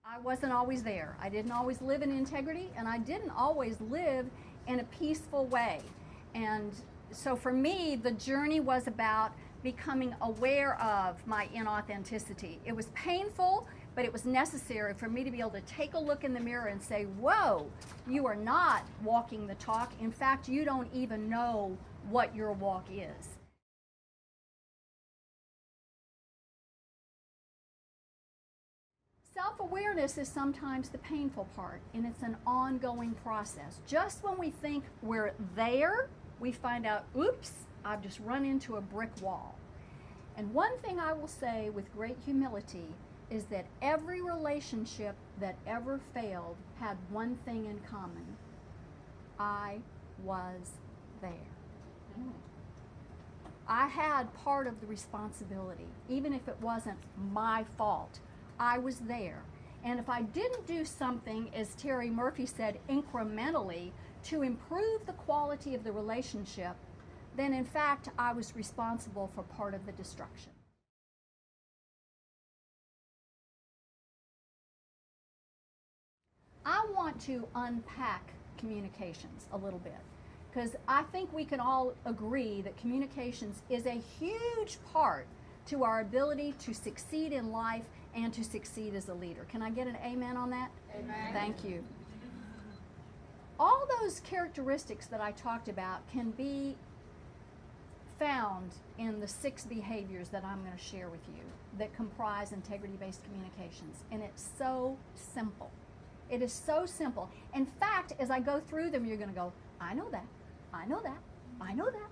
I wasn't always there. I didn't always live in integrity, and I didn't always live in a peaceful way. And so for me, the journey was about becoming aware of my inauthenticity. It was painful, but it was necessary for me to be able to take a look in the mirror and say, whoa, you are not walking the talk. In fact, you don't even know what your walk is. Self-awareness is sometimes the painful part, and it's an ongoing process. Just when we think we're there, we find out, oops, I've just run into a brick wall. And one thing I will say with great humility is that every relationship that ever failed had one thing in common. I was there. I had part of the responsibility, even if it wasn't my fault. I was there. And if I didn't do something, as Terry Murphy said, incrementally to improve the quality of the relationship, then in fact I was responsible for part of the destruction. I want to unpack communications a little bit, because I think we can all agree that communications is a huge part to our ability to succeed in life and to succeed as a leader. Can I get an amen on that? Amen. Thank you. All those characteristics that I talked about can be found in the 6 behaviors that I'm going to share with you that comprise integrity-based communications. And it's so simple. It is so simple. In fact, as I go through them, you're going to go, I know that, I know that, I know that.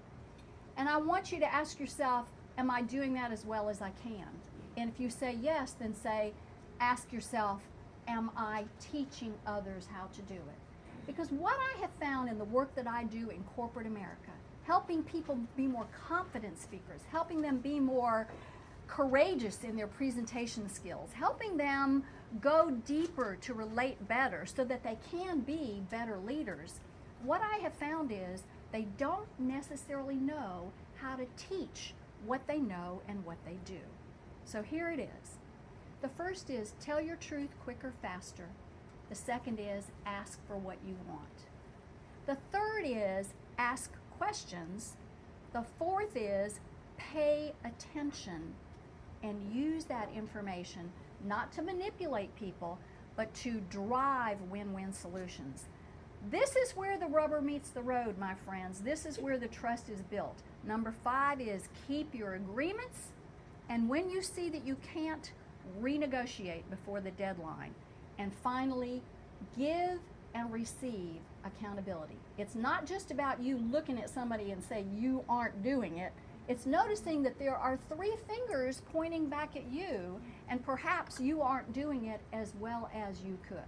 And I want you to ask yourself, am I doing that as well as I can? And if you say yes, then ask yourself, am I teaching others how to do it? Because what I have found in the work that I do in corporate America, helping people be more confident speakers, helping them be more courageous in their presentation skills, helping them go deeper to relate better so that they can be better leaders, what I have found is they don't necessarily know how to teach what they know and what they do. So here it is. The first is tell your truth quicker, faster. The second is ask for what you want. The third is ask questions. The fourth is pay attention and use that information not to manipulate people, but to drive win-win solutions. This is where the rubber meets the road, my friends. This is where the trust is built. Number 5 is keep your agreements, and when you see that you can't, renegotiate before the deadline. And finally, give and receive accountability. It's not just about you looking at somebody and saying you aren't doing it. It's noticing that there are 3 fingers pointing back at you, and perhaps you aren't doing it as well as you could.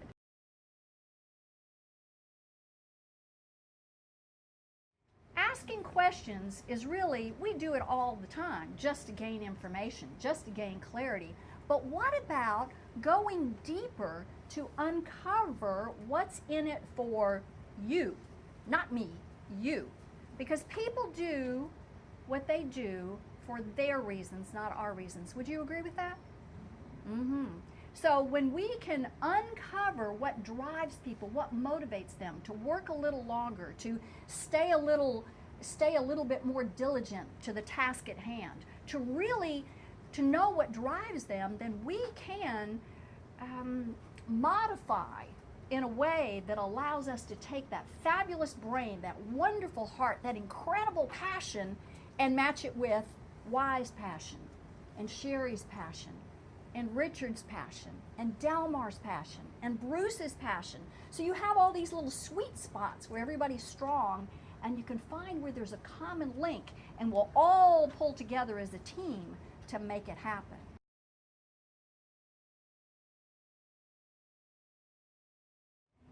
Asking questions is really, we do it all the time just to gain information, just to gain clarity. But what about going deeper to uncover what's in it for you? Not me, you. Because people do what they do for their reasons, not our reasons. Would you agree with that? So when we can uncover what drives people, what motivates them to work a little longer, to stay a little bit more diligent to the task at hand, to know what drives them, then we can modify in a way that allows us to take that fabulous brain, that wonderful heart, that incredible passion, and match it with Y's passion, and Sherry's passion, and Richard's passion, and Delmar's passion, and Bruce's passion. So you have all these little sweet spots where everybody's strong, and you can find where there's a common link, and we'll all pull together as a team to make it happen.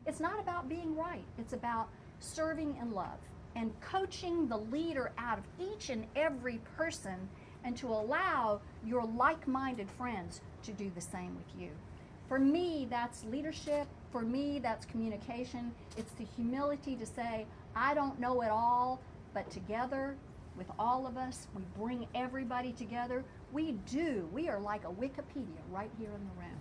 It's not about being right. It's about serving in love and coaching the leader out of each and every person, and to allow your like-minded friends to do the same with you. For me, that's leadership. For me, that's communication. It's the humility to say, I don't know it all, but together, with all of us, we bring everybody together. We do. We are like a Wikipedia right here in the room.